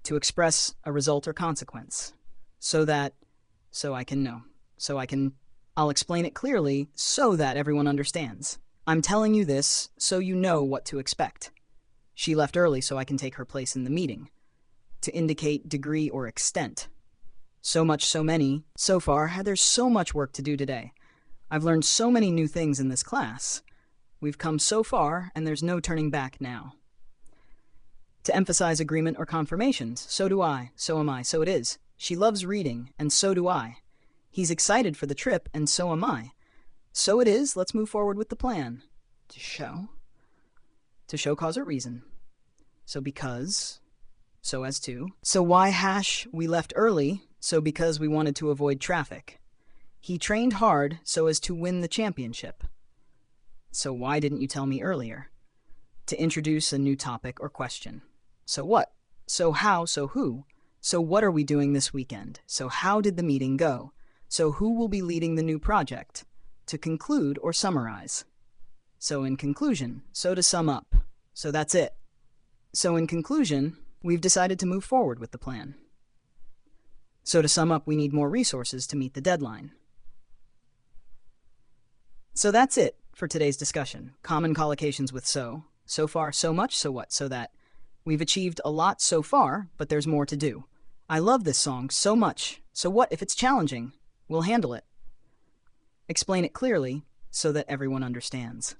To express a result or consequence. So I can know. I'll explain it clearly so that everyone understands. I'm telling you this so you know what to expect. She left early so I can take her place in the meeting. To indicate degree or extent. So much, so many. So far, there's so much work to do today. I've learned so many new things in this class. We've come so far, and there's no turning back now. To emphasize agreement or confirmations. So do I, so am I, so it is. She loves reading, and so do I. He's excited for the trip, and so am I. So it is, let's move forward with the plan. To show. To show cause or reason. So because. So as to. So why we left early, so because we wanted to avoid traffic. He trained hard so as to win the championship. So why didn't you tell me earlier? To introduce a new topic or question. So what? So how? So who? So what are we doing this weekend? So how did the meeting go? So who will be leading the new project? To conclude or summarize. So in conclusion, so to sum up. So that's it. So in conclusion, we've decided to move forward with the plan. So to sum up, we need more resources to meet the deadline. So that's it for today's discussion. Common collocations with so. So far, so much, so what, so that. We've achieved a lot so far, but there's more to do. I love this song so much. So what if it's challenging? We'll handle it. Explain it clearly so that everyone understands.